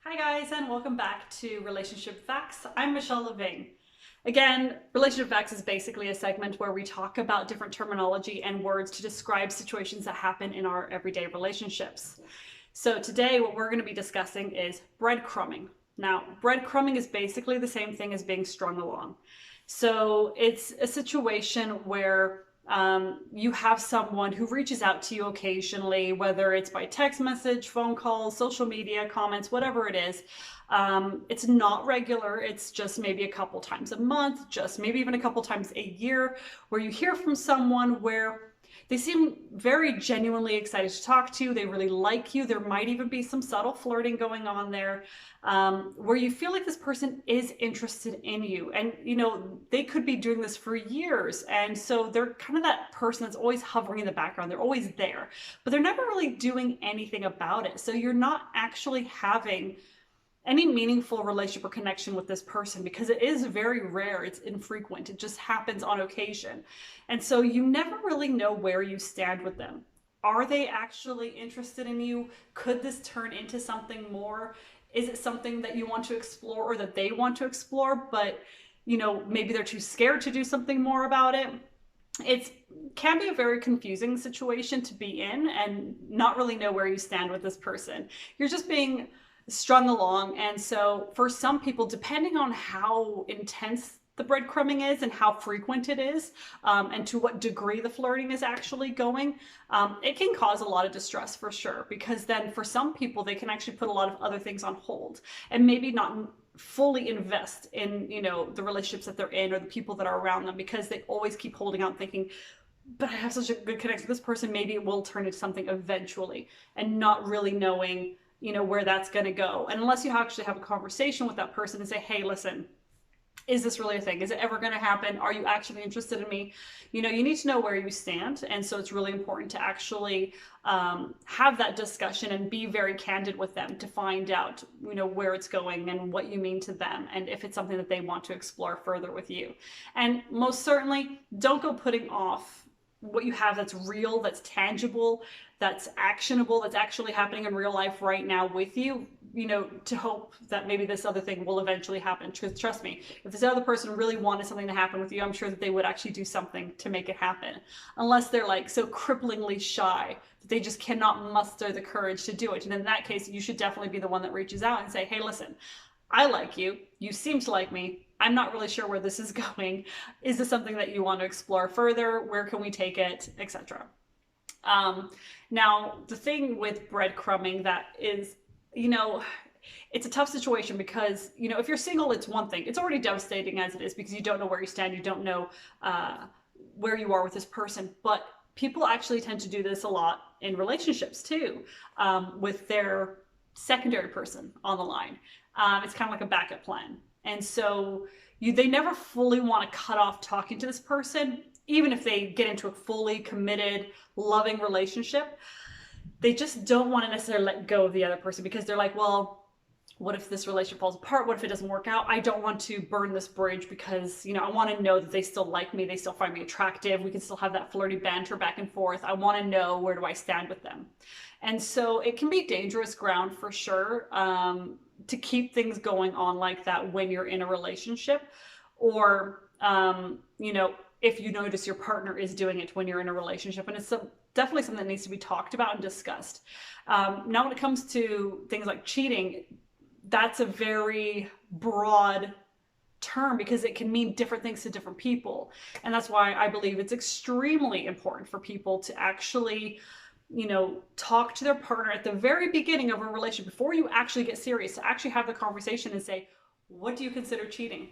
Hi guys, and welcome back to Relationship Facts. I'm Michelle Lavigne. Again, Relationship Facts is basically a segment where we talk about different terminology and words to describe situations that happen in our everyday relationships. So today what we're going to be discussing is breadcrumbing. Now, breadcrumbing is basically the same thing as being strung along. So it's a situation where you have someone who reaches out to you occasionally, whether it's by text message, phone calls, social media, comments, whatever it is. It's not regular. It's just maybe a couple times a month, just maybe even a couple times a year, where you hear from someone where they seem very genuinely excited to talk to you. They really like you. There might even be some subtle flirting going on there, where you feel like this person is interested in you. And, they could be doing this for years. And so they're kind of that person that's always hovering in the background. They're always there, but they're never really doing anything about it. So you're not actually having any meaningful relationship or connection with this person because it is very rare. It's infrequent. It just happens on occasion. And so you never really know where you stand with them. Are they actually interested in you? Could this turn into something more? Is it something that you want to explore or that they want to explore, but maybe they're too scared to do something more about it? It can be a very confusing situation to be in and not really know where you stand with this person. You're just being strung along. And so for some people, depending on how intense the breadcrumbing is and how frequent it is, and to what degree the flirting is actually going, it can cause a lot of distress for sure. Because then for some people, they can actually put a lot of other things on hold and maybe not fully invest in, the relationships that they're in or the people that are around them because they always keep holding out thinking, but I have such a good connection with this person, maybe it will turn into something eventually, and not really knowing where that's going to go. And unless you actually have a conversation with that person and say, hey, listen, is this really a thing? Is it ever going to happen? Are you actually interested in me? You need to know where you stand. And so it's really important to actually have that discussion and be very candid with them to find out, where it's going and what you mean to them and if it's something that they want to explore further with you. And most certainly, don't go putting off what you have that's real, that's tangible, that's actionable, that's actually happening in real life right now with you, to hope that maybe this other thing will eventually happen. Trust me, if this other person really wanted something to happen with you, I'm sure that they would actually do something to make it happen. Unless they're like so cripplingly shy that they just cannot muster the courage to do it. And in that case, you should definitely be the one that reaches out and say, hey, listen, I like you. You seem to like me. I'm not really sure where this is going. Is this something that you want to explore further? Where can we take it, etc.? Now, the thing with breadcrumbing that is, it's a tough situation because, if you're single, it's one thing. It's already devastating as it is because you don't know where you stand. You don't know where you are with this person. But people actually tend to do this a lot in relationships too, with their secondary person on the line. It's kind of like a backup plan. And so they never fully want to cut off talking to this person, even if they get into a fully committed, loving relationship. They just don't want to necessarily let go of the other person because they're like, well, what if this relationship falls apart? What if it doesn't work out? I don't want to burn this bridge because, I want to know that they still like me. They still find me attractive. We can still have that flirty banter back and forth. I want to know, where do I stand with them? And so it can be dangerous ground for sure, to keep things going on like that when you're in a relationship, or, if you notice your partner is doing it when you're in a relationship. And it's definitely something that needs to be talked about and discussed. Now, when it comes to things like cheating, that's a very broad term because it can mean different things to different people. And that's why I believe it's extremely important for people to actually, talk to their partner at the very beginning of a relationship before you actually get serious, to actually have the conversation and say, what do you consider cheating?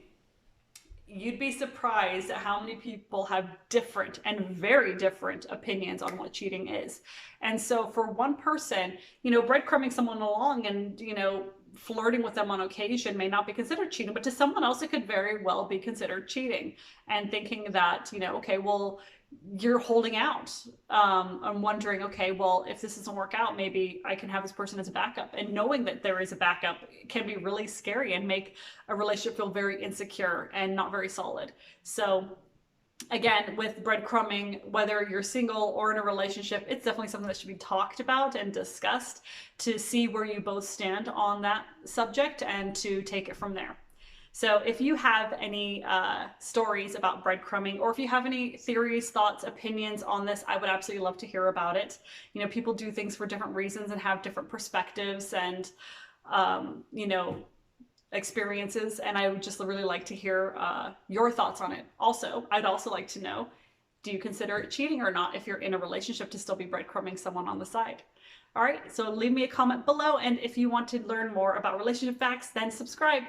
You'd be surprised at how many people have different and very different opinions on what cheating is. And so for one person, breadcrumbing someone along and, flirting with them on occasion may not be considered cheating, but to someone else, it could very well be considered cheating. And thinking that, okay, well, you're holding out. I'm wondering, okay, well, if this doesn't work out, maybe I can have this person as a backup. And knowing that there is a backup can be really scary and make a relationship feel very insecure and not very solid. So Again, with breadcrumbing, whether you're single or in a relationship, it's definitely something that should be talked about and discussed to see where you both stand on that subject and to take it from there. So if you have any stories about breadcrumbing, or if you have any theories, thoughts, opinions on this, I would absolutely love to hear about it. You know, people do things for different reasons and have different perspectives and, you know, experiences, and I would just really like to hear your thoughts on it. Also, I'd also like to know, do you consider it cheating or not if you're in a relationship to still be breadcrumbing someone on the side? All right, so leave me a comment below, and if you want to learn more about relationship facts, then subscribe.